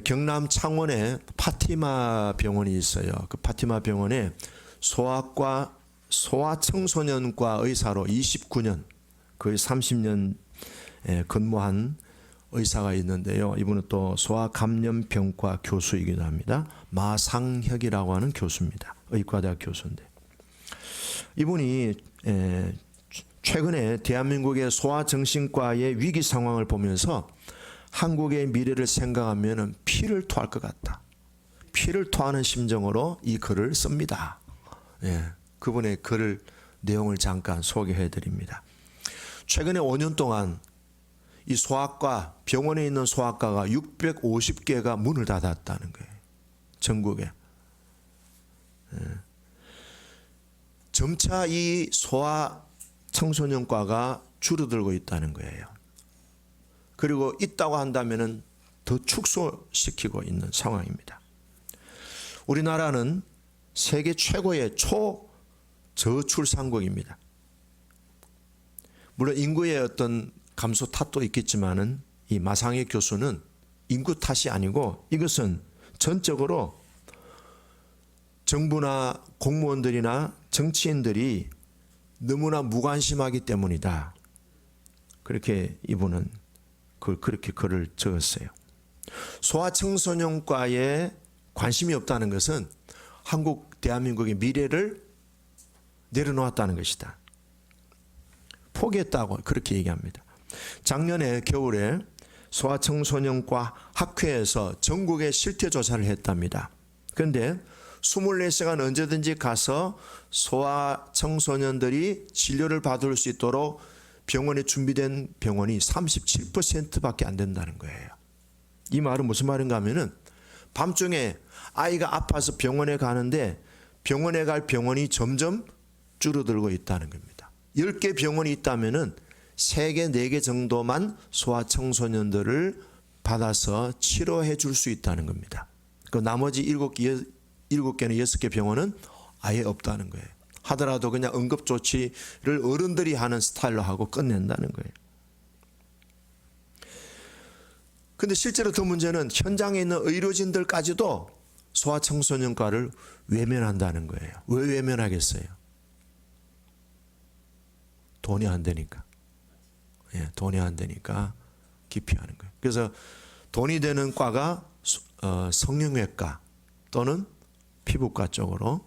경남 창원에 파티마 병원이 있어요. 그 파티마 병원에 소아과 소아청소년과 의사로 29년 거의 30년 근무한 의사가 있는데요. 이분은 또 소아감염병과 교수이기도 합니다. 마상혁이라고 하는 교수입니다. 의과대학 교수인데 이분이 최근에 대한민국의 소아정신과의 위기 상황을 보면서 한국의 미래를 생각하면 피를 토할 것 같다. 피를 토하는 심정으로 이 글을 씁니다. 그분의 글 내용을 잠깐 소개해 드립니다. 최근에 5년 동안 이 소아과, 병원에 있는 소아과가 650개가 문을 닫았다는 거예요. 전국에. 점차 이 소아 청소년과가 줄어들고 있다는 거예요. 그리고 있다고 한다면 더 축소시키고 있는 상황입니다. 우리나라는 세계 최고의 초저출산국입니다. 물론 인구의 어떤 감소 탓도 있겠지만은 이 마상혁 교수는 인구 탓이 아니고 이것은 전적으로 정부나 공무원들이나 정치인들이 너무나 무관심하기 때문이다. 그렇게 이분은 그렇게 글을 적었어요. 소아청소년과에 관심이 없다는 것은 한국 대한민국의 미래를 내려놓았다는 것이다. 포기했다고 그렇게 얘기합니다. 작년에 겨울에 소아청소년과 학회에서 전국에 실태조사를 했답니다. 그런데 24시간 언제든지 가서 소아청소년들이 진료를 받을 수 있도록 병원에 준비된 병원이 37%밖에 안 된다는 거예요. 이 말은 무슨 말인가 하면은 밤중에 아이가 아파서 병원에 가는데 병원에 갈 병원이 점점 줄어들고 있다는 겁니다. 10개 병원이 있다면은 3개, 4개 정도만 소아청소년들을 받아서 치료해 줄 수 있다는 겁니다. 그 나머지 7개나 6개 병원은 아예 없다는 거예요. 하더라도 그냥 응급조치를 어른들이 하는 스타일로 하고 끝낸다는 거예요. 근데 실제로 더 문제는 현장에 있는 의료진들까지도 소아청소년과를 외면한다는 거예요. 왜 외면하겠어요? 돈이 안 되니까. 돈이 안 되니까 기피하는 거예요. 그래서 돈이 되는 과가 성형외과 또는 피부과 쪽으로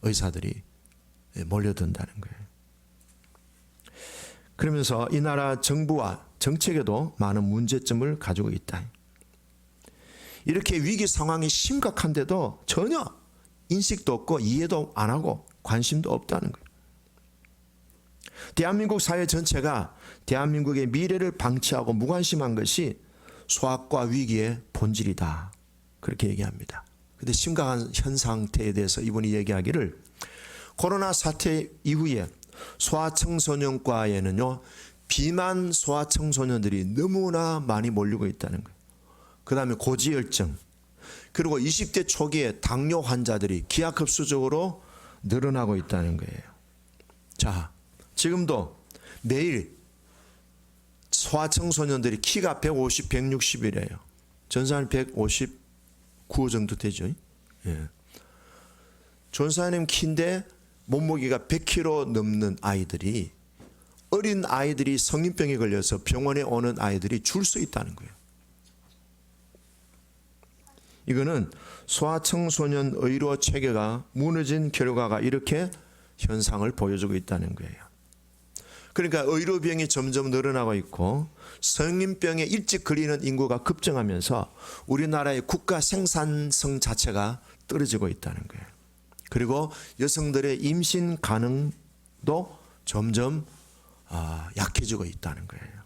의사들이 몰려든다는 거예요. 그러면서 이 나라 정부와 정책에도 많은 문제점을 가지고 있다. 이렇게 위기 상황이 심각한데도 전혀 인식도 없고 이해도 안 하고 관심도 없다는 거예요. 대한민국 사회 전체가 대한민국의 미래를 방치하고 무관심한 것이 소아과 위기의 본질이다. 그렇게 얘기합니다. 근데 심각한 현 상태에 대해서 이분이 얘기하기를 코로나 사태 이후에 소아청소년과에는요 비만 소아청소년들이 너무나 많이 몰리고 있다는 거예요. 그 다음에 고지혈증 그리고 20대 초기에 당뇨 환자들이 기하급수적으로 늘어나고 있다는 거예요. 자, 지금도 매일 소아청소년들이 키가 150, 160이래요. 전사는 159 정도 되죠. 전사님 키인데 몸무게가 100kg 넘는 아이들이 어린 아이들이 성인병에 걸려서 병원에 오는 아이들이 줄 수 있다는 거예요. 이거는 소아청소년 의료 체계가 무너진 결과가 이렇게 현상을 보여주고 있다는 거예요. 그러니까 의료비용이 점점 늘어나고 있고 성인병에 일찍 걸리는 인구가 급증하면서 우리나라의 국가 생산성 자체가 떨어지고 있다는 거예요. 그리고 여성들의 임신 가능도 점점 약해지고 있다는 거예요.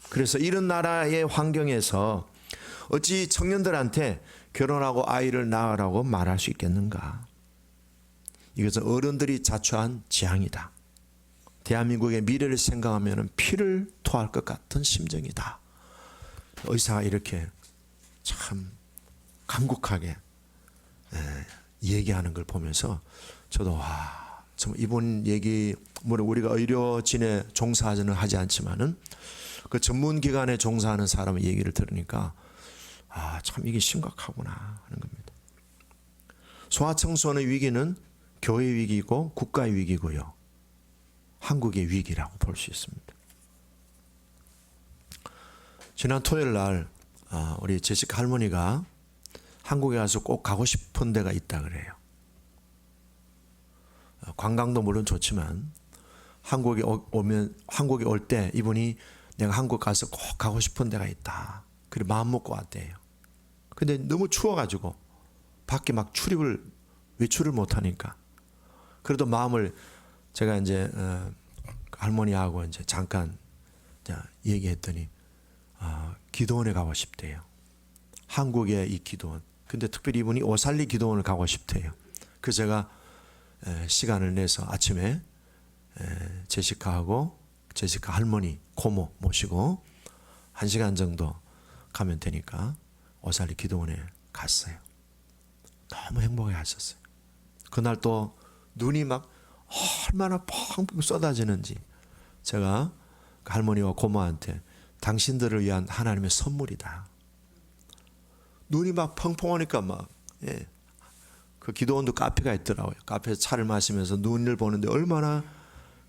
그래서 이런 나라의 환경에서 어찌 청년들한테 결혼하고 아이를 낳으라고 말할 수 있겠는가? 이것은 어른들이 자초한 재앙이다. 대한민국의 미래를 생각하면 피를 토할 것 같은 심정이다. 의사가 이렇게 참 간곡하게 얘기하는 걸 보면서 저도 참 이번 얘기 물론 우리가 의료진에 종사는 하지 않지만은 그 전문기관에 종사하는 사람의 얘기를 들으니까 참 이게 심각하구나 하는 겁니다. 소아청소년의 위기는 교회 위기고 국가의 위기고요. 한국의 위기라고 볼 수 있습니다. 지난 토요일 날 우리 제시카 할머니가 한국에 가서 꼭 가고 싶은 데가 있다 그래요. 관광도 물론 좋지만 한국에 올 때 이분이 내가 한국 가서 꼭 가고 싶은 데가 있다. 그래 마음 먹고 왔대요. 근데 너무 추워가지고 밖에 막 외출을 못하니까 그래도 마음을 제가 이제 할머니하고 이제 잠깐 얘기했더니 기도원에 가고 싶대요. 한국의 이 기도원. 근데 특별히 이분이 오살리 기도원을 가고 싶대요. 그래서 제가 시간을 내서 아침에 제시카하고 제시카 할머니 고모 모시고 1시간 정도 가면 되니까 오살리 기도원에 갔어요. 너무 행복해 하셨어요. 그날 또 눈이 막 얼마나 펑펑 쏟아지는지 제가 할머니와 고모한테 당신들을 위한 하나님의 선물이다. 눈이 막 펑펑 오니까 그 기도원도 카페가 있더라고요. 카페에서 차를 마시면서 눈을 보는데 얼마나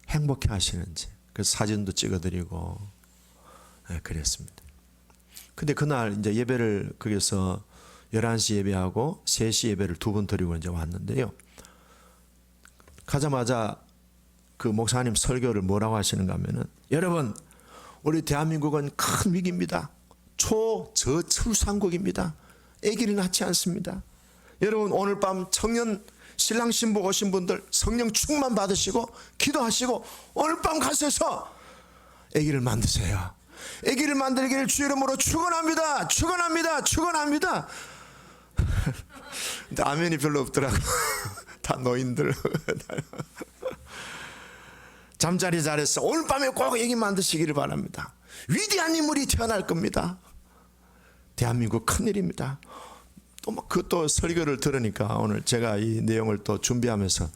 행복해 하시는지. 그래서 사진도 찍어드리고 그랬습니다. 근데 그날 이제 예배를 거기서 11시 예배하고 3시 예배를 2번 드리고 이제 왔는데요. 가자마자 그 목사님 설교를 뭐라고 하시는가 하면은 여러분 우리 대한민국은 큰 위기입니다. 초저출산국입니다. 아기를 낳지 않습니다. 여러분 오늘 밤 청년 신랑 신부 오신 분들 성령 충만 받으시고 기도하시고 오늘 밤 가셔서 아기를 만드세요. 아기를 만들기를 주 이름으로 축원합니다. 축원합니다. 축원합니다. 근데 아멘이 별로 없더라고. 다 노인들. 잠자리 잘했어. 오늘 밤에 꼭 아기 만드시기를 바랍니다. 위대한 인물이 태어날 겁니다. 대한민국 큰일입니다. 또 설교를 들으니까 오늘 제가 이 내용을 또 준비하면서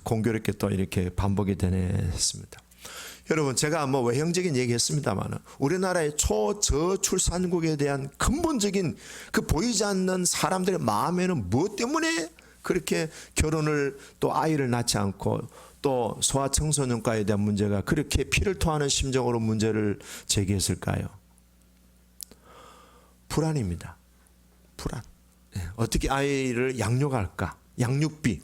공교롭게 또 이렇게 반복이 되네 했습니다. 여러분 제가 뭐 외형적인 얘기 했습니다만 우리나라의 초저출산국에 대한 근본적인 그 보이지 않는 사람들의 마음에는 무엇 때문에 그렇게 결혼을 또 아이를 낳지 않고 또 소아청소년과에 대한 문제가 그렇게 피를 토하는 심정으로 문제를 제기했을까요? 불안입니다. 불안. 어떻게 아이를 양육할까? 양육비.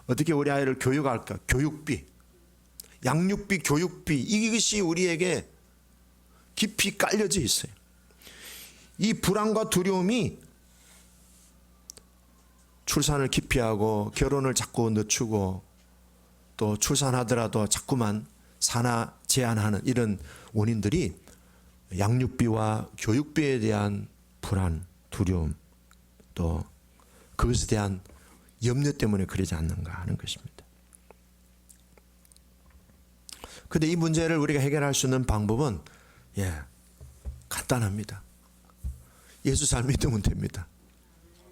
어떻게 우리 아이를 교육할까? 교육비. 양육비, 교육비. 이것이 우리에게 깊이 깔려져 있어요. 이 불안과 두려움이 출산을 기피하고 결혼을 자꾸 늦추고 또 출산하더라도 자꾸만 산하 제한하는 이런 원인들이 양육비와 교육비에 대한 불안, 두려움 또 그것에 대한 염려 때문에 그러지 않는가 하는 것입니다. 그런데 이 문제를 우리가 해결할 수 있는 방법은 간단합니다. 예수 잘 믿으면 됩니다.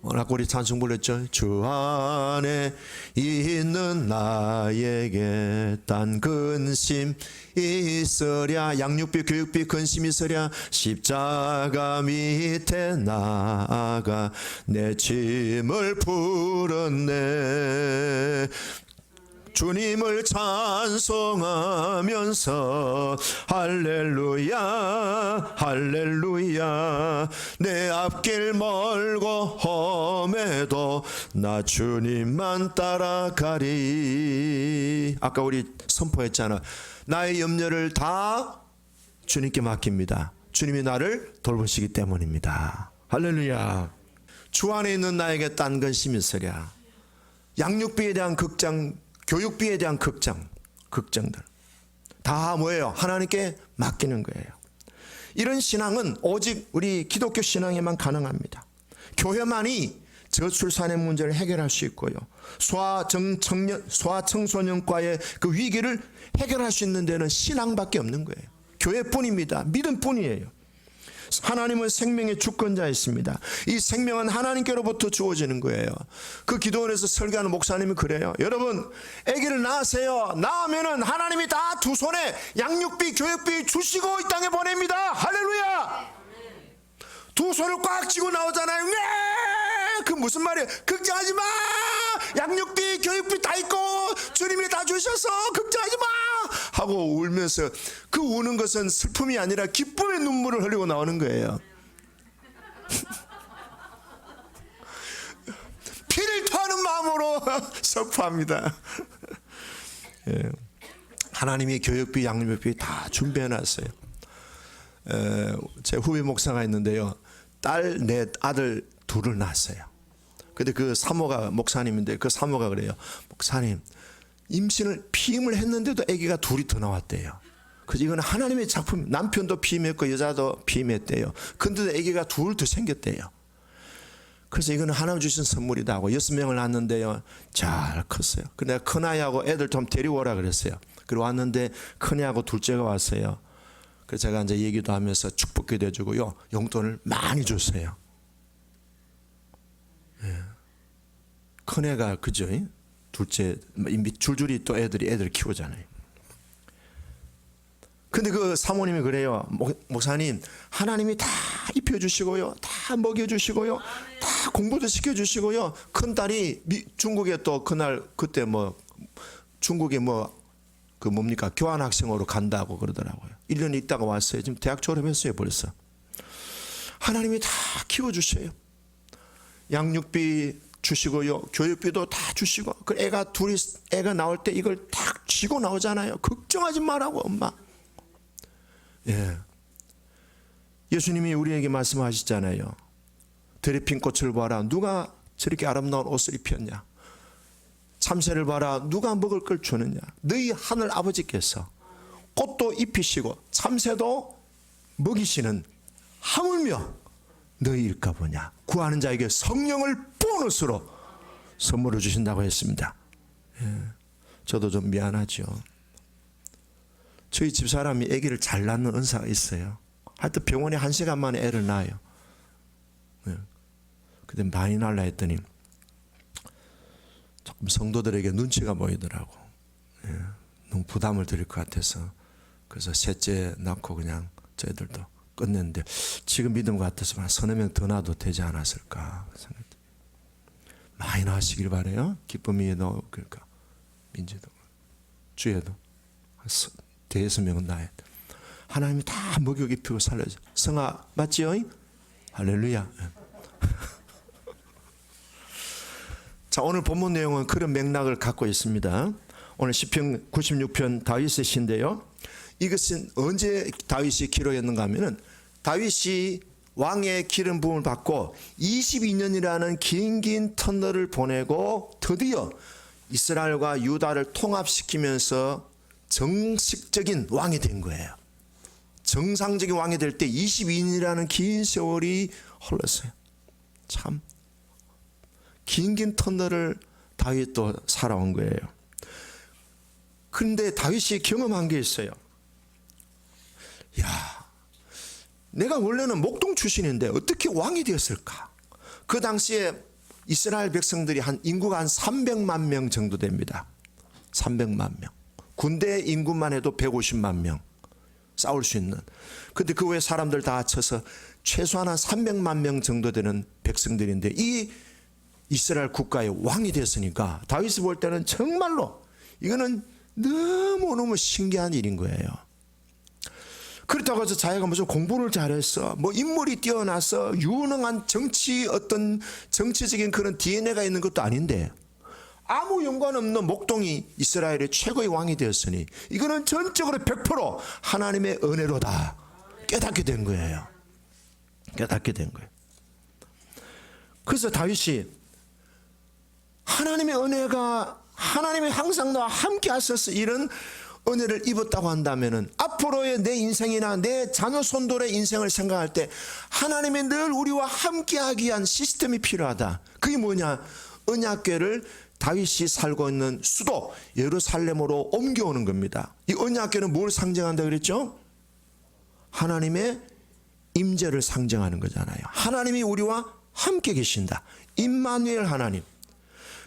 아까 우리 찬송 불렀죠. 주 안에 있는 나에게 딴 근심 있으랴. 양육비 교육비 근심 있으랴. 십자가 밑에 나아가 내 짐을 풀었네. 주님을 찬송하면서 할렐루야 할렐루야 내 앞길 멀고 험해도 나 주님만 따라가리. 아까 우리 선포했잖아. 나의 염려를 다 주님께 맡깁니다. 주님이 나를 돌보시기 때문입니다. 할렐루야. 주 안에 있는 나에게 딴 근심이 있으랴. 양육비에 대한 걱정, 교육비에 대한 걱정들 다 뭐예요? 하나님께 맡기는 거예요. 이런 신앙은 오직 우리 기독교 신앙에만 가능합니다. 교회만이 저출산의 문제를 해결할 수 있고요. 소아청소년과의 그 위기를 해결할 수 있는 데는 신앙밖에 없는 거예요. 교회뿐입니다. 믿음뿐이에요. 하나님은 생명의 주권자이십니다. 이 생명은 하나님께로부터 주어지는 거예요. 그 기도원에서 설교하는 목사님이 그래요. 여러분 아기를 낳으세요. 낳으면은 하나님이 다 두 손에 양육비 교육비 주시고 이 땅에 보냅니다. 할렐루야. 두 손을 꽉 쥐고 나오잖아요. 네! 그 무슨 말이에요? 걱정하지 마. 양육비, 교육비 다 있고 주님이 다 주셔서 걱정하지 마 하고 울면서, 그 우는 것은 슬픔이 아니라 기쁨의 눈물을 흘리고 나오는 거예요. 피를 토하는 마음으로 슬퍼합니다. 예. 하나님이 교육비, 양육비 다 준비해 놨어요. 제 후배 목사가 있는데요, 딸 넷, 아들 둘을 낳았어요. 근데 그 사모가 목사님인데, 그 사모가 그래요. 목사님, 임신을 피임을 했는데도 아기가 둘이 더 나왔대요. 그래서 이건 하나님의 작품. 남편도 피임했고 여자도 피임했대요. 근데도 아기가 둘 더 생겼대요. 그래서 이거는 하나님 주신 선물이다 하고 6명을 낳았는데요, 잘 컸어요. 근데 큰아이하고 애들 좀 데리고 오라 그랬어요. 그리고 왔는데 큰애하고 둘째가 왔어요. 그래서 제가 이제 얘기도 하면서 축복기도 해주고요, 용돈을 많이 줬어요. 예. 큰애가 그죠? 둘째 줄줄이 또 애들 키우잖아요. 근데 그 사모님이 그래요. 목사님, 하나님이 다 입혀주시고요, 다 먹여주시고요, 다 공부도 시켜주시고요. 큰딸이 중국에 또 그때 중국에 그 뭡니까, 교환학생으로 간다고 그러더라고요. 1년 있다가 왔어요. 지금 대학 졸업했어요 벌써. 하나님이 다 키워주셔요. 양육비 주시고요, 교육비도 다 주시고, 그 애가 나올 때 이걸 딱 쥐고 나오잖아요. 걱정하지 말라고, 엄마. 예. 예수님이 우리에게 말씀하시잖아요. 들에 핀 꽃을 봐라, 누가 저렇게 아름다운 옷을 입혔냐. 참새를 봐라, 누가 먹을 걸 주느냐. 너희 하늘 아버지께서 꽃도 입히시고 참새도 먹이시는 하물며 너희일까 보냐. 구하는 자에게 성령을 보너스로 선물을 주신다고 했습니다. 예. 저도 좀 미안하죠. 저희 집사람이 아기를 잘 낳는 은사가 있어요. 하여튼 병원에 1시간 만에 애를 낳아요. 예. 근데 많이 낳으려 했더니 조금 성도들에게 눈치가 보이더라고. 예. 너무 부담을 드릴 것 같아서. 그래서 셋째 낳고 그냥 저희들도 끝냈는데, 지금 믿음 같아서 한 서너 명 더 낳아도 되지 않았을까 생각합니다. 많이 낳으시길 바래요. 기쁨이도 그러니까 민지도 주에도 대여섯 명은 낳아야 돼. 하나님이 다 먹여 입히고 살려줘. 성아 맞지요? 할렐루야. 자, 오늘 본문 내용은 그런 맥락을 갖고 있습니다. 오늘 시편 96편 다윗의 시인데요, 이것은 언제 다윗이 기록했는가 하면은, 다윗이 왕의 기름 부음을 받고 22년이라는 긴 터널을 보내고 드디어 이스라엘과 유다를 통합시키면서 정식적인 왕이 된 거예요. 정상적인 왕이 될 때 22년이라는 긴 세월이 흘렀어요. 참 긴 터널을 다윗도 살아온 거예요. 그런데 다윗이 경험한 게 있어요. 야, 내가 원래는 목동 출신인데 어떻게 왕이 되었을까? 그 당시에 이스라엘 백성들이 인구가 한 300만 명 정도 됩니다. 300만 명. 군대 인구만 해도 150만 명 싸울 수 있는. 근데 그 외에 사람들 다 합쳐서 최소한 한 300만 명 정도 되는 백성들인데, 이 이스라엘 국가의 왕이 됐으니까 다윗이 볼 때는 정말로 이거는 너무너무 신기한 일인 거예요. 그렇다고 해서 자기가 무슨 공부를 잘했어, 인물이 뛰어나서 유능한 어떤 정치적인 그런 DNA가 있는 것도 아닌데, 아무 연관 없는 목동이 이스라엘의 최고의 왕이 되었으니 이거는 전적으로 100% 하나님의 은혜로다 깨닫게 된 거예요. 깨닫게 된 거예요. 그래서 다윗이 하나님의 은혜가, 하나님이 항상 나와 함께 하셔서 이런 은혜를 입었다고 한다면은, 앞으로의 내 인생이나 내 자녀 손들의 인생을 생각할 때 하나님이 늘 우리와 함께 하기 위한 시스템이 필요하다. 그게 뭐냐? 언약궤를 다윗이 살고 있는 수도 예루살렘으로 옮겨오는 겁니다. 이 언약궤는 뭘 상징한다 그랬죠? 하나님의 임재를 상징하는 거잖아요. 하나님이 우리와 함께 계신다. 임마누엘 하나님.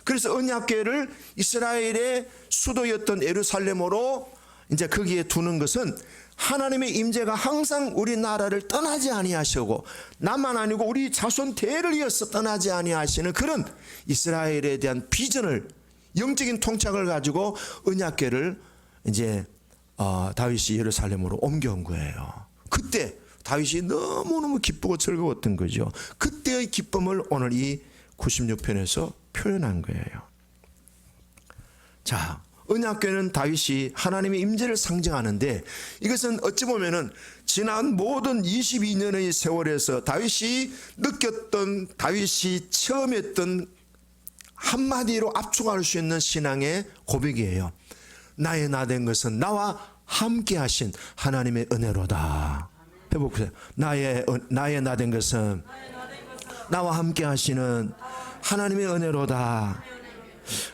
그래서 언약궤를 이스라엘의 수도였던 예루살렘으로 이제 거기에 두는 것은 하나님의 임재가 항상 우리나라를 떠나지 아니하시고 나만 아니고 우리 자손 대를 이어서 떠나지 아니하시는 그런 이스라엘에 대한 비전을, 영적인 통찰을 가지고 언약궤를 이제 다윗이 예루살렘으로 옮겨온 거예요. 그때 다윗이 너무너무 기쁘고 즐거웠던 거죠. 그때의 기쁨을 오늘 이 96편에서 표현한 거예요. 자, 언약궤는 다윗이 하나님의 임재를 상징하는데, 이것은 어찌 보면은 지난 모든 22년의 세월에서 다윗이 느꼈던, 다윗이 체험했던 한마디로 압축할 수 있는 신앙의 고백이에요. 나의 나 된 것은 나와 함께 하신 하나님의 은혜로다. 해보세요. 나의 나 된 것은 나와 함께 하시는 하나님의 은혜로다.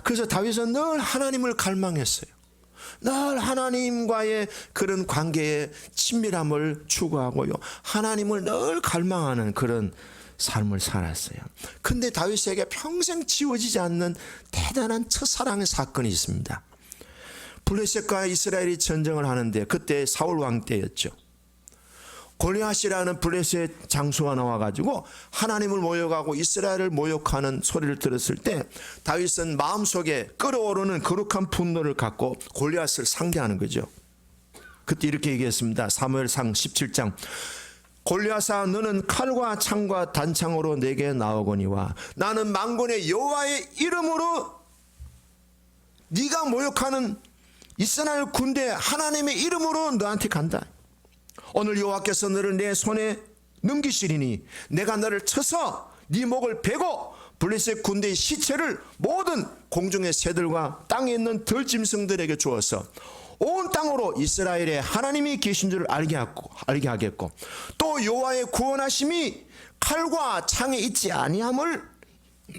그래서 다윗은 늘 하나님을 갈망했어요. 늘 하나님과의 그런 관계의 친밀함을 추구하고요, 하나님을 늘 갈망하는 그런 삶을 살았어요. 근데 다윗에게 평생 지워지지 않는 대단한 첫사랑의 사건이 있습니다. 블레셋과 이스라엘이 전쟁을 하는데, 그때 사울 왕 때였죠. 골리앗이라는 블레셋 장수가 나와가지고 하나님을 모욕하고 이스라엘을 모욕하는 소리를 들었을 때 다윗은 마음속에 끓어오르는 거룩한 분노를 갖고 골리앗을 상대하는 거죠. 그때 이렇게 얘기했습니다. 사무엘상 17장. 골리앗아, 너는 칼과 창과 단창으로 내게 나오거니와 나는 만군의 여호와의 이름으로 네가 모욕하는 이스라엘 군대 하나님의 이름으로 너한테 간다. 오늘 여호와께서 너를 내 손에 넘기시리니 내가 너를 쳐서 네 목을 베고 블레셋 군대의 시체를 모든 공중의 새들과 땅에 있는 들짐승들에게 주어서 온 땅으로 이스라엘에 하나님이 계신 줄을 알게 하겠고, 또 여호와의 구원하심이 칼과 창에 있지 아니함을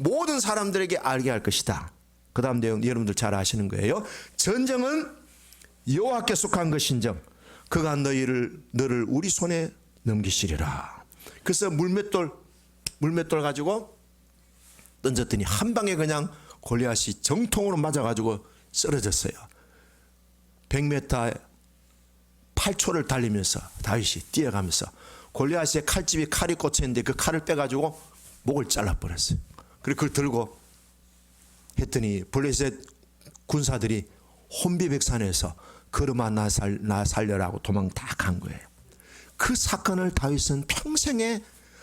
모든 사람들에게 알게 할 것이다. 그 다음 내용 여러분들 잘 아시는 거예요. 전쟁은 여호와께 속한 것인즉 그가 너를 우리 손에 넘기시리라. 그래서 물맷돌 가지고 던졌더니 한 방에 그냥 골리앗이 정통으로 맞아가지고 쓰러졌어요. 100m 8초를 달리면서 다윗이 뛰어가면서 골리앗의 칼집이 칼이 꽂혀있는데 그 칼을 빼가지고 목을 잘라버렸어요. 그리고 그걸 들고 했더니 블레셋 군사들이 혼비백산에서 걸음아 나 살려라고 도망 다 간 거예요. 그 사건을 다윗은 평생에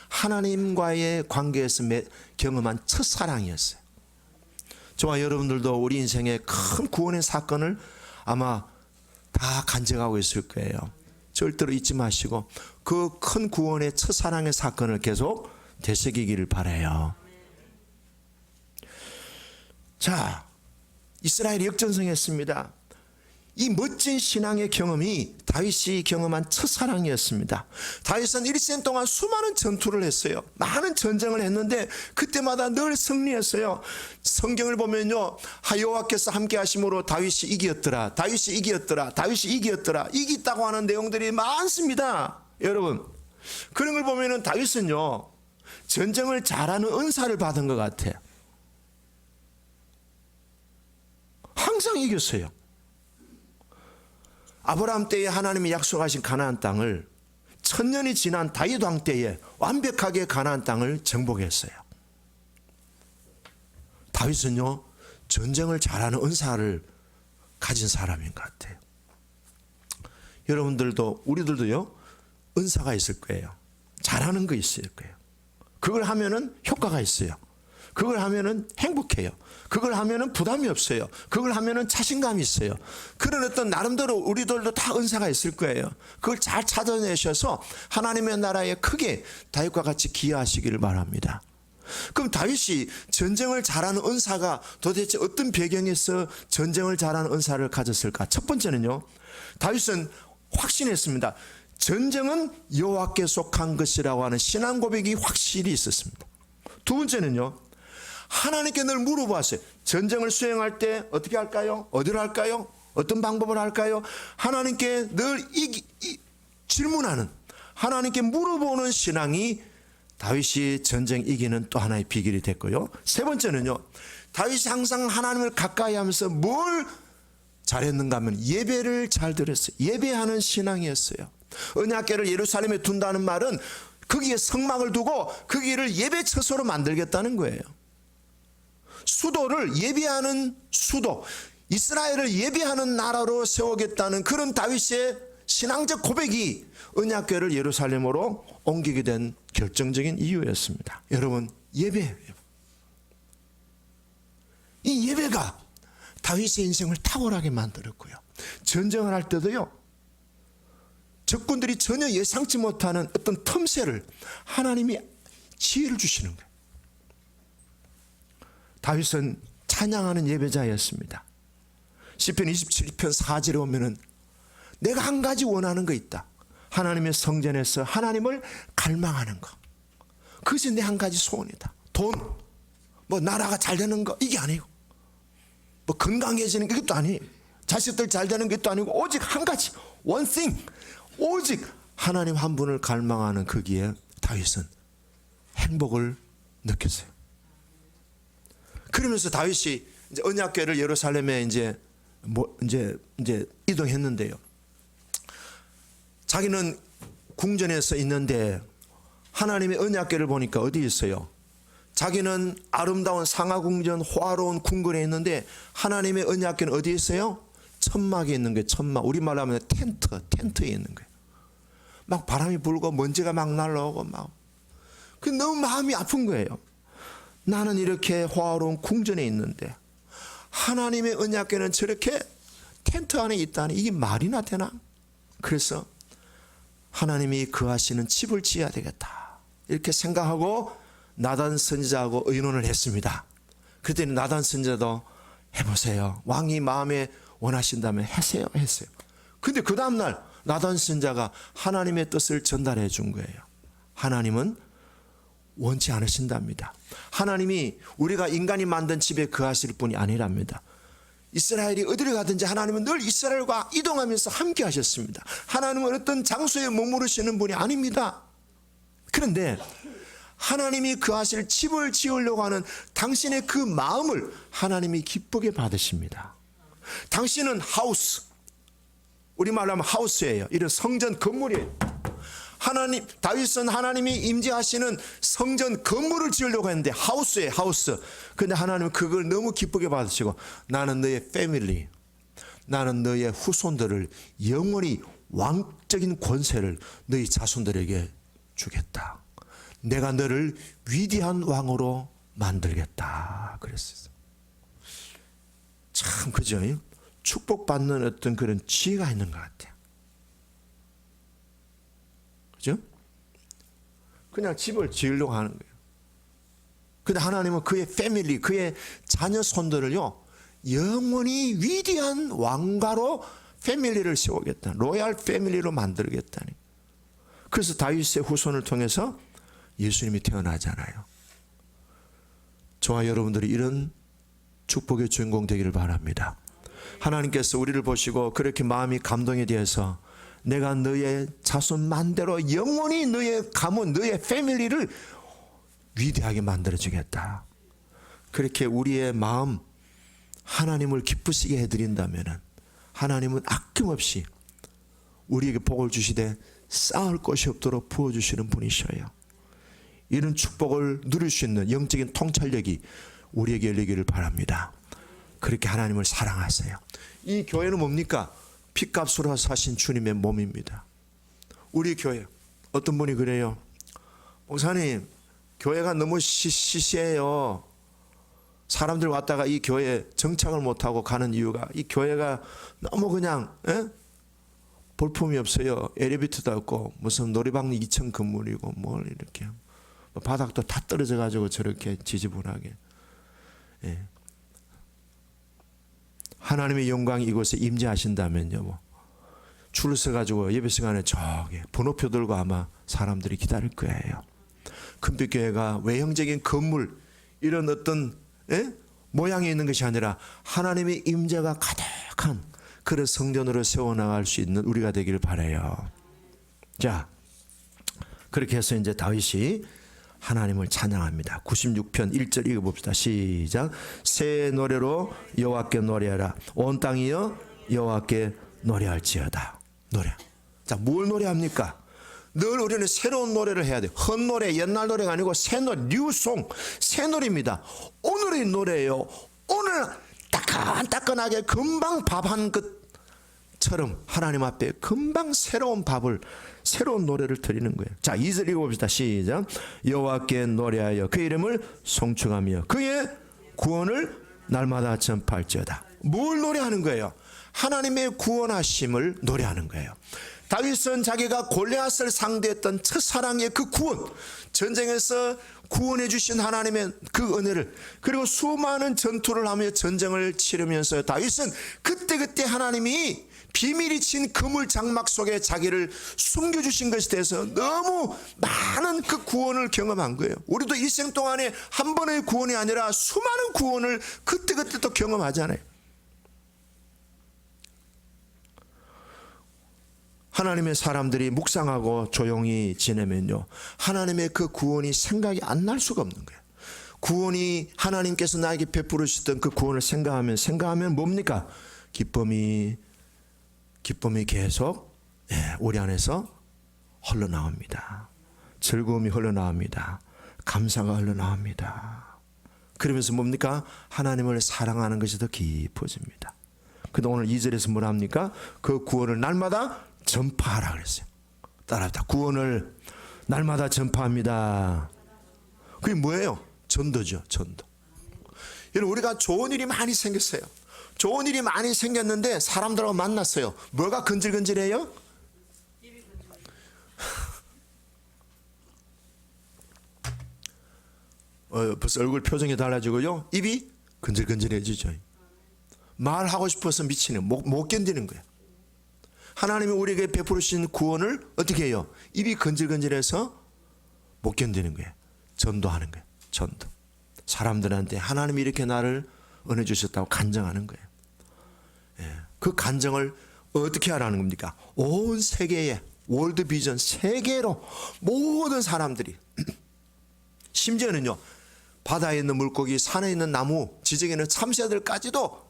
하나님과의 관계에서 경험한 첫사랑이었어요. 저와 여러분들도 우리 인생의 큰 구원의 사건을 아마 다 간직하고 있을 거예요. 절대로 잊지 마시고 그 큰 구원의 첫사랑의 사건을 계속 되새기기를 바라요. 자, 이스라엘이 역전승했습니다. 이 멋진 신앙의 경험이 다윗이 경험한 첫사랑이었습니다. 다윗은 일생 동안 수많은 전투를 했어요. 많은 전쟁을 했는데 그때마다 늘 승리했어요. 성경을 보면요, 여호와께서 함께 하심으로 다윗이 이겼더라, 다윗이 이겼더라, 다윗이 이겼더라, 이겼다고 하는 내용들이 많습니다. 여러분, 그런 걸 보면은 다윗은요, 전쟁을 잘하는 은사를 받은 것 같아요. 항상 이겼어요. 아브라함 때에 하나님이 약속하신 가나안 땅을 1000년이 지난 다윗 왕 때에 완벽하게 가나안 땅을 정복했어요. 다윗은요, 전쟁을 잘하는 은사를 가진 사람인 것 같아요. 여러분들도 우리들도요, 은사가 있을 거예요. 잘하는 거 있을 거예요. 그걸 하면은 효과가 있어요. 그걸 하면은 행복해요. 그걸 하면은 부담이 없어요. 그걸 하면은 자신감이 있어요. 그런 어떤 나름대로 우리들도 다 은사가 있을 거예요. 그걸 잘 찾아내셔서 하나님의 나라에 크게 다윗과 같이 기여하시기를 바랍니다. 그럼 다윗이 전쟁을 잘하는 은사가 도대체 어떤 배경에서 전쟁을 잘하는 은사를 가졌을까? 첫 번째는요, 다윗은 확신했습니다. 전쟁은 여호와께 속한 것이라고 하는 신앙 고백이 확실히 있었습니다. 두 번째는요, 하나님께 늘 물어봤어요. 전쟁을 수행할 때 어떻게 할까요? 어디로 할까요? 어떤 방법을 할까요? 하나님께 늘 질문하는, 하나님께 물어보는 신앙이 다윗이 전쟁 이기는 또 하나의 비결이 됐고요. 세 번째는요, 다윗이 항상 하나님을 가까이 하면서 뭘 잘했는가 하면 예배를 잘 드렸어요. 예배하는 신앙이었어요. 언약궤를 예루살렘에 둔다는 말은 거기에 성막을 두고 거기를 예배 처소로 만들겠다는 거예요. 수도를 예배하는 수도, 이스라엘을 예배하는 나라로 세우겠다는 그런 다윗의 신앙적 고백이 언약궤를 예루살렘으로 옮기게 된 결정적인 이유였습니다. 여러분, 예배, 이 예배가 다윗의 인생을 탁월하게 만들었고요. 전쟁을 할 때도요, 적군들이 전혀 예상치 못하는 어떤 틈새를 하나님이 지혜를 주시는 거예요. 다윗은 찬양하는 예배자였습니다. 시편 27편 4절에 오면은 내가 한 가지 원하는 거 있다. 하나님의 성전에서 하나님을 갈망하는 거. 그것이 내 한 가지 소원이다. 돈, 뭐 나라가 잘 되는 거 이게 아니고, 뭐 건강해지는 게 이것도 아니에요. 자식들 잘 되는 것도 아니고, 오직 한 가지, one thing, 오직 하나님 한 분을 갈망하는 거기에 다윗은 행복을 느꼈어요. 그러면서 다윗이 이제 언약궤를 예루살렘에 이제 이동했는데요. 자기는 궁전에서 있는데 하나님의 언약궤를 보니까 어디 있어요? 자기는 아름다운 상하궁전 화로운 궁궐에 있는데 하나님의 언약궤는 어디에 있어요? 천막에 있는 거예요. 천막. 우리말로 하면 텐트에 있는 거예요. 막 바람이 불고 먼지가 막 날라오고 막. 그 너무 마음이 아픈 거예요. 나는 이렇게 화로운 궁전에 있는데 하나님의 언약궤는 저렇게 텐트 안에 있다니 이게 말이나 되나? 그래서 하나님이 거하시는 집을 지어야 되겠다 이렇게 생각하고 나단 선지자하고 의논을 했습니다. 그랬더니 나단 선지자도 해보세요. 왕이 마음에 원하신다면 하세요 했어요. 근데 그 다음날 나단 선지자가 하나님의 뜻을 전달해 준 거예요. 하나님은 원치 않으신답니다. 하나님이 우리가 인간이 만든 집에 거하실 분이 아니랍니다. 이스라엘이 어디를 가든지 하나님은 늘 이스라엘과 이동하면서 함께 하셨습니다. 하나님은 어떤 장소에 머무르시는 분이 아닙니다. 그런데 하나님이 거하실 집을 지으려고 하는 당신의 그 마음을 하나님이 기쁘게 받으십니다. 당신은 하우스, 우리말로 하면 하우스예요. 이런 성전 건물이에요. 다윗은 하나님이 임재하시는 성전 건물을 지으려고 했는데 하우스예요, 하우스. 근데 하나님은 그걸 너무 기쁘게 받으시고 나는 너의 패밀리, 나는 너의 후손들을 영원히 왕적인 권세를 너희 자손들에게 주겠다. 내가 너를 위대한 왕으로 만들겠다. 그랬어요. 참, 그죠? 축복받는 어떤 그런 지혜가 있는 것 같아요. 그죠? 그냥 집을 지으려고 하는 거예요. 근데 하나님은 그의 패밀리, 그의 자녀 손들을요, 영원히 위대한 왕가로 패밀리를 세우겠다. 로얄 패밀리로 만들겠다니. 그래서 다윗의 후손을 통해서 예수님이 태어나잖아요. 저와 여러분들이 이런 축복의 주인공 되기를 바랍니다. 하나님께서 우리를 보시고 그렇게 마음이 감동이 되어서 내가 너의 자손 만대로 영원히 너의 가문, 너의 패밀리를 위대하게 만들어주겠다. 그렇게 우리의 마음 하나님을 기쁘시게 해드린다면 하나님은 아낌없이 우리에게 복을 주시되 쌓을 것이 없도록 부어주시는 분이셔요. 이런 축복을 누릴 수 있는 영적인 통찰력이 우리에게 열리기를 바랍니다. 그렇게 하나님을 사랑하세요. 이 교회는 뭡니까? 핏값으로 사신 주님의 몸입니다. 우리 교회 어떤 분이 그래요. 목사님, 교회가 너무 시시해요. 사람들 왔다가 이 교회에 정착을 못하고 가는 이유가 이 교회가 너무 그냥 볼품이 없어요. 엘리베이터도 없고 무슨 놀이방 2층 건물이고 뭘 이렇게 바닥도 다 떨어져 가지고 저렇게 지지분하게. 하나님의 영광이 이곳에 임재하신다면요, 줄을 서가지고 예배 시간에 저기 번호표 들고 아마 사람들이 기다릴 거예요. 금빛교회가 외형적인 건물 이런 어떤 모양이 있는 것이 아니라 하나님의 임재가 가득한 그런 성전으로 세워나갈 수 있는 우리가 되기를 바라요. 자, 그렇게 해서 이제 다윗이 하나님을 찬양합니다. 96편 1절 읽어봅시다. 시작. 새 노래로 여호와께 노래하라. 온 땅이여 여호와께 노래할지어다. 노래. 자, 뭘 노래합니까? 늘 우리는 새로운 노래를 해야 돼요. 헛노래, 옛날 노래가 아니고 새 노래, 뉴송, 새 노래입니다. 오늘의 노래예요. 오늘 따끈따끈하게 금방 밥 한 것처럼 하나님 앞에 금방 새로운 밥을, 새로운 노래를 드리는 거예요. 자, 2절 읽어봅시다. 시작. 여호와께 노래하여 그 이름을 송축하며 그의 구원을 날마다 전파할지어다. 뭘 노래하는 거예요? 하나님의 구원하심을 노래하는 거예요. 다윗은 자기가 골리앗을 상대했던 첫사랑의 그 구원, 전쟁에서 구원해 주신 하나님의 그 은혜를, 그리고 수많은 전투를 하며 전쟁을 치르면서 다윗은 그때 하나님이 비밀이 친 그물 장막 속에 자기를 숨겨주신 것에 대해서 너무 많은 그 구원을 경험한 거예요. 우리도 일생 동안에 한 번의 구원이 아니라 수많은 구원을 그때 또 경험하잖아요. 하나님의 사람들이 묵상하고 조용히 지내면요, 하나님의 그 구원이 생각이 안 날 수가 없는 거예요. 구원이 하나님께서 나에게 베풀으셨던 그 구원을 생각하면 뭡니까? 기쁨이 계속 우리 안에서 흘러나옵니다. 즐거움이 흘러나옵니다. 감사가 흘러나옵니다. 그러면서 뭡니까? 하나님을 사랑하는 것이 더 깊어집니다. 근데 오늘 2절에서 뭐라 합니까? 그 구원을 날마다 전파하라 그랬어요. 따라합니다. 구원을 날마다 전파합니다. 그게 뭐예요? 전도죠. 전도. 여러분, 우리가 좋은 일이 많이 생겼어요. 좋은 일이 많이 생겼는데 사람들하고 만났어요. 뭐가 근질근질해요? 벌써 얼굴 표정이 달라지고요, 입이 근질근질해지죠. 말하고 싶어서 미치는, 못 견디는 거예요. 하나님이 우리에게 베풀으신 구원을 어떻게 해요? 입이 근질근질해서 못 견디는 거예요. 전도하는 거예요. 전도. 사람들한테 하나님이 이렇게 나를 은혜 주셨다고 간증하는 거예요. 그 간증을 어떻게 하라는 겁니까? 온 세계에, 월드 비전 세계로 모든 사람들이 심지어는요, 바다에 있는 물고기, 산에 있는 나무, 지정에 있는 참새들까지도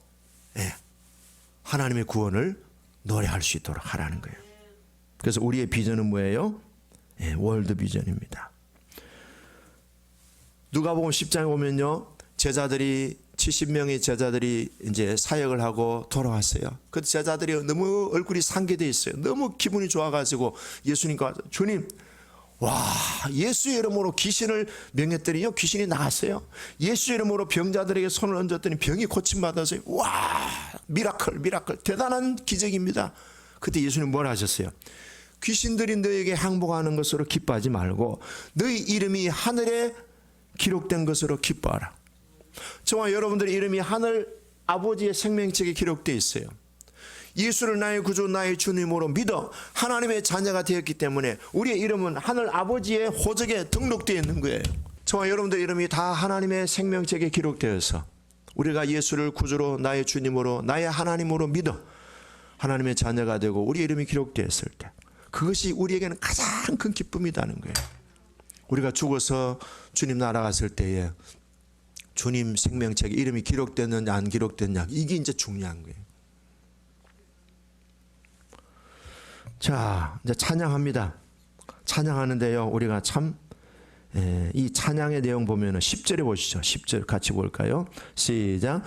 하나님의 구원을 노래할 수 있도록 하라는 거예요. 그래서 우리의 비전은 뭐예요? 월드 비전입니다. 누가복음 10장에 보면요, 제자들이 70명의 제자들이 이제 사역을 하고 돌아왔어요. 그 제자들이 너무 얼굴이 상기되어 있어요. 너무 기분이 좋아가지고 예수님과 주님, 와, 예수의 이름으로 귀신을 명했더니요, 귀신이 나갔어요. 예수의 이름으로 병자들에게 손을 얹었더니 병이 고침받아서, 와, 미라클, 대단한 기적입니다. 그때 예수님 뭘 하셨어요? 귀신들이 너에게 항복하는 것으로 기뻐하지 말고 너희 이름이 하늘에 기록된 것으로 기뻐하라. 저와 여러분들의 이름이 하늘 아버지의 생명책에 기록되어 있어요. 예수를 나의 구주, 나의 주님으로 믿어 하나님의 자녀가 되었기 때문에 우리의 이름은 하늘 아버지의 호적에 등록되어 있는 거예요. 저와 여러분들의 이름이 다 하나님의 생명책에 기록되어서 우리가 예수를 구주로, 나의 주님으로, 나의 하나님으로 믿어 하나님의 자녀가 되고 우리의 이름이 기록되었을 때, 그것이 우리에게는 가장 큰 기쁨이라는 거예요. 우리가 죽어서 주님 나라 갔을 때에 주님 생명책에 이름이 기록됐느냐 안 기록됐느냐, 이게 이제 중요한 거예요. 자, 이제 찬양합니다. 찬양하는데요, 우리가 참 이 찬양의 내용 보면은 10절에 보시죠. 10절 같이 볼까요? 시작.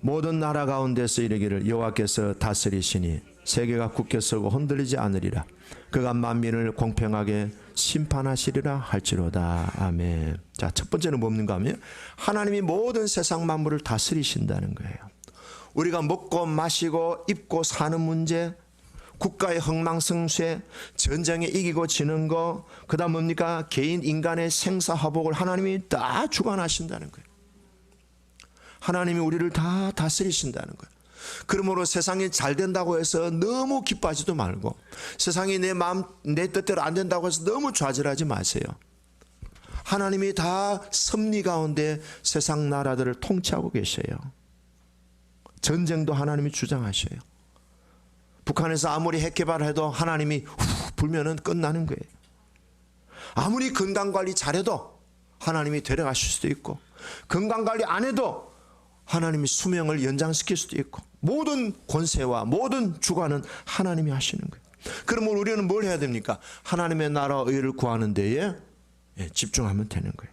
모든 나라 가운데서 이르기를 여호와께서 다스리시니 세계가 굳게 서고 흔들리지 않으리라. 그가 만민을 공평하게 심판하시리라 할지로다. 아멘. 자, 첫 번째는 뭡니까 하면 하나님이 모든 세상 만물을 다스리신다는 거예요. 우리가 먹고 마시고 입고 사는 문제, 국가의 흥망성쇠, 전쟁에 이기고 지는 거, 그 다음 뭡니까? 개인 인간의 생사화복을 하나님이 다 주관하신다는 거예요. 하나님이 우리를 다 다스리신다는 거예요. 그러므로 세상이 잘 된다고 해서 너무 기뻐하지도 말고, 세상이 내 마음 내 뜻대로 안 된다고 해서 너무 좌절하지 마세요. 하나님이 다 섭리 가운데 세상 나라들을 통치하고 계셔요. 전쟁도 하나님이 주장하셔요. 북한에서 아무리 핵 개발해도 하나님이 불면은 끝나는 거예요. 아무리 건강관리 잘해도 하나님이 데려가실 수도 있고, 건강관리 안 해도 하나님이 수명을 연장시킬 수도 있고, 모든 권세와 모든 주관은 하나님이 하시는 거예요. 그러면 우리는 뭘 해야 됩니까? 하나님의 나라와 의를 구하는 데에 집중하면 되는 거예요.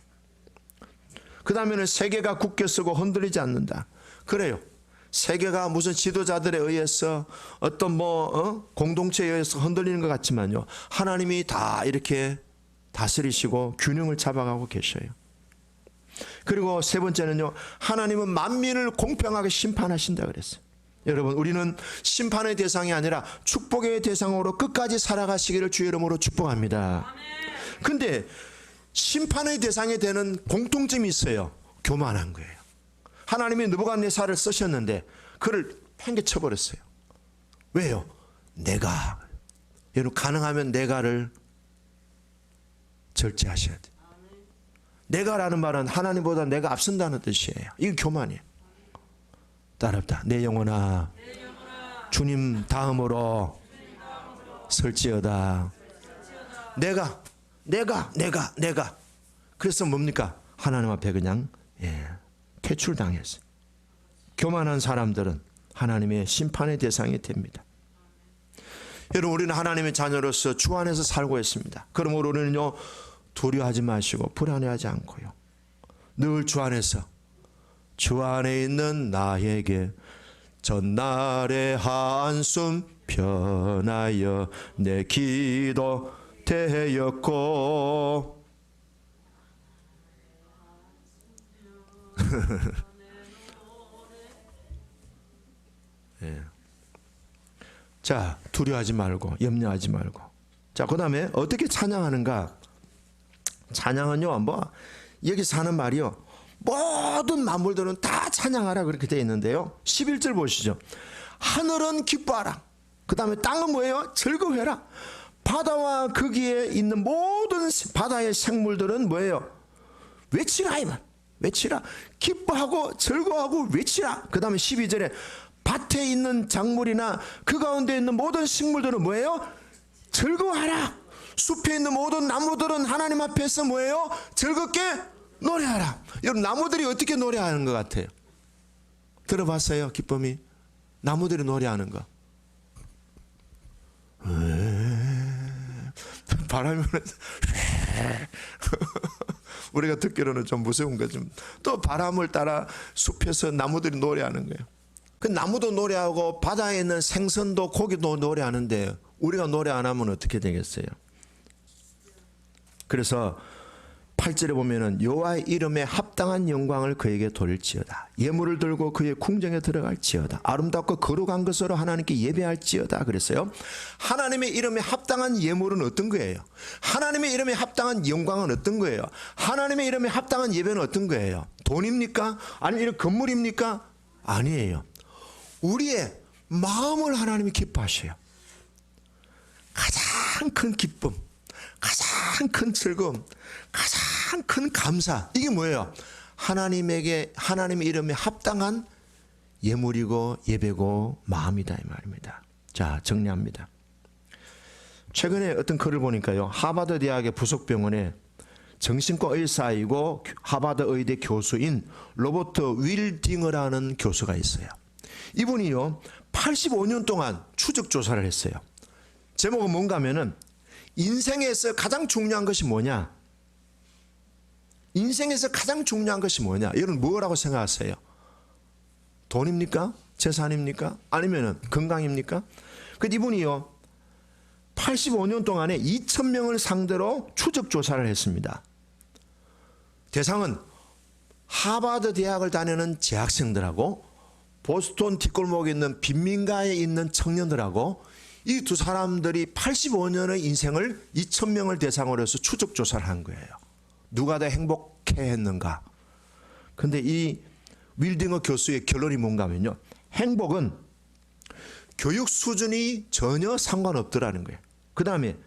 그 다음에는 세계가 굳게 서고 흔들리지 않는다. 그래요. 세계가 무슨 지도자들에 의해서 어떤 공동체에 의해서 흔들리는 것 같지만요, 하나님이 다 이렇게 다스리시고 균형을 잡아가고 계셔요. 그리고 세 번째는요, 하나님은 만민을 공평하게 심판하신다 그랬어요. 여러분, 우리는 심판의 대상이 아니라 축복의 대상으로 끝까지 살아가시기를 주의 이름으로 축복합니다. 근데 심판의 대상이 되는 공통점이 있어요. 교만한 거예요. 하나님이 느부갓네살을 쓰셨는데 그를 팽개쳐 버렸어요. 왜요? 내가. 여러분, 가능하면 내가를 절제하셔야 돼요. 내가라는 말은 하나님보다 내가 앞선다는 뜻이에요. 이게 교만이에요. 따라합니다. 내 영혼아, 주님 다음으로 설지어다. 내가. 그래서 뭡니까? 하나님 앞에 그냥 퇴출당했어요. 교만한 사람들은 하나님의 심판의 대상이 됩니다. 여러분, 우리는 하나님의 자녀로서 주 안에서 살고 있습니다. 그러므로 우리는요, 두려워하지 마시고 불안해하지 않고요, 늘 주 안에서, 주 안에 있는 나에게 전날의 한숨 편하여 내 기도 되었고 예. 자, 두려워하지 말고 염려하지 말고. 자, 그 다음에 어떻게 찬양하는가? 찬양은요, 여기서 하는 말이요, 모든 만물들은 다 찬양하라 그렇게 되어 있는데요, 11절 보시죠. 하늘은 기뻐하라. 그 다음에 땅은 뭐예요? 즐거워해라. 바다와 거기에 있는 모든 바다의 생물들은 뭐예요? 외치라. 이만 외치라. 기뻐하고 즐거워하고 외치라. 그 다음에 12절에 밭에 있는 작물이나 그 가운데 있는 모든 식물들은 뭐예요? 즐거워하라. 숲에 있는 모든 나무들은 하나님 앞에서 뭐예요? 즐겁게 노래하라. 여러분, 나무들이 어떻게 노래하는 것 같아요? 들어봤어요? 기쁨이 나무들이 노래하는 거. 바람이 불어서 우리가 듣기로는 좀 무서운 거죠. 또 바람을 따라 숲에서 나무들이 노래하는 거예요. 그 나무도 노래하고 바다에 있는 생선도 고기도 노래하는데 우리가 노래 안 하면 어떻게 되겠어요? 그래서 8절에 보면은 여호와의 이름에 합당한 영광을 그에게 돌릴지어다. 예물을 들고 그의 궁정에 들어갈지어다. 아름답고 거룩한 것으로 하나님께 예배할지어다 그랬어요. 하나님의 이름에 합당한 예물은 어떤 거예요? 하나님의 이름에 합당한 영광은 어떤 거예요? 하나님의 이름에 합당한 예배는 어떤 거예요? 돈입니까? 아니면 이런 건물입니까? 아니에요. 우리의 마음을 하나님이 기뻐하셔요. 가장 큰 기쁨, 가장 큰 즐거움, 가장 큰 감사, 이게 뭐예요? 하나님에게, 하나님의 이름에 합당한 예물이고 예배고 마음이다, 이 말입니다. 자, 정리합니다. 최근에 어떤 글을 보니까요, 하버드 대학의 부속병원에 정신과 의사이고 하버드 의대 교수인 로버트 윌딩어라는 교수가 있어요. 이분이요, 85년 동안 추적 조사를 했어요. 제목은 뭔가 하면은 인생에서 가장 중요한 것이 뭐냐? 인생에서 가장 중요한 것이 뭐냐? 여러분, 뭐라고 생각하세요? 돈입니까? 재산입니까? 아니면은 건강입니까? 그 이분이요, 85년 동안에 2,000명을 상대로 추적 조사를 했습니다. 대상은 하버드 대학을 다니는 재학생들하고 보스턴 뒷골목에 있는 빈민가에 있는 청년들하고 이 두 사람들이 85년의 인생을 2,000명을 대상으로 해서 추적 조사를 한 거예요. 누가 더 행복해 했는가? 근데 이 윌딩어 교수의 결론이 뭔가 하면요, 행복은 교육 수준이 전혀 상관없더라는 거예요. 그 다음에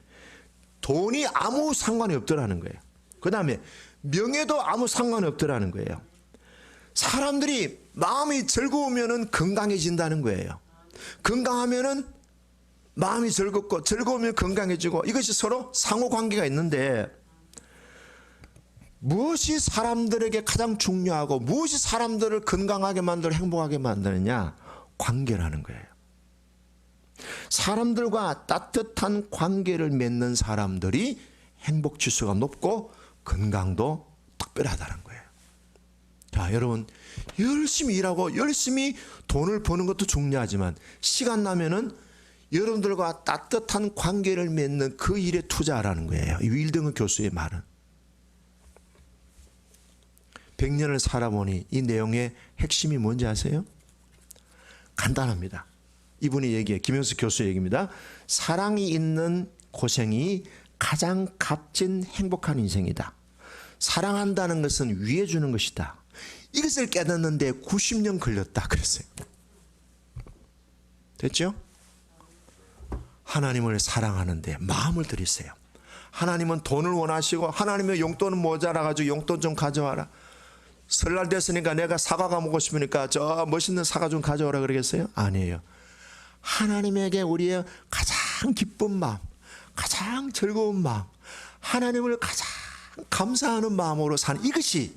돈이 아무 상관이 없더라는 거예요. 그 다음에 명예도 아무 상관이 없더라는 거예요. 사람들이 마음이 즐거우면 건강해진다는 거예요. 건강하면은 마음이 즐겁고, 즐거우면 건강해지고, 이것이 서로 상호관계가 있는데, 무엇이 사람들에게 가장 중요하고 무엇이 사람들을 건강하게 만들고 행복하게 만드느냐? 관계라는 거예요. 사람들과 따뜻한 관계를 맺는 사람들이 행복 지수가 높고 건강도 특별하다는 거예요. 자, 여러분 열심히 일하고 열심히 돈을 버는 것도 중요하지만 시간 나면은 여러분들과 따뜻한 관계를 맺는 그 일에 투자하라는 거예요. 이 윌등은 교수의 말은. 100년을 살아보니 이 내용의 핵심이 뭔지 아세요? 간단합니다. 이분이 얘기해, 김영수 교수 얘기입니다. 사랑이 있는 고생이 가장 값진 행복한 인생이다. 사랑한다는 것은 위해 주는 것이다. 이것을 깨닫는데 90년 걸렸다 그랬어요. 됐죠? 하나님을 사랑하는데 마음을 들이세요. 하나님은 돈을 원하시고 하나님의 용돈은 모자라가지고 용돈 좀 가져와라. 설날 됐으니까 내가 사과가 먹고 싶으니까 저 멋있는 사과 좀 가져오라 그러겠어요? 아니에요. 하나님에게 우리의 가장 기쁜 마음, 가장 즐거운 마음, 하나님을 가장 감사하는 마음으로 사는 이것이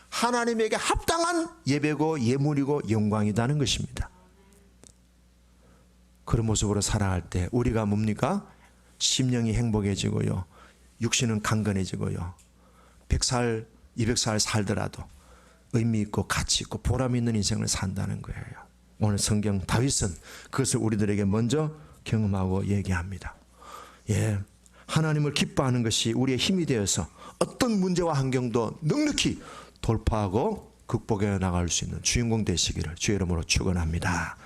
하나님에게 합당한 예배고 예물이고 영광이라는 것입니다. 그런 모습으로 살아갈 때 우리가 뭡니까? 심령이 행복해지고요, 육신은 강건해지고요, 100살 200살 살더라도 의미 있고 가치 있고 보람 있는 인생을 산다는 거예요. 오늘 성경 다윗은 그것을 우리들에게 먼저 경험하고 얘기합니다. 예, 하나님을 기뻐하는 것이 우리의 힘이 되어서 어떤 문제와 환경도 넉넉히 돌파하고 극복해 나갈 수 있는 주인공 되시기를 주의 이름으로 축원합니다.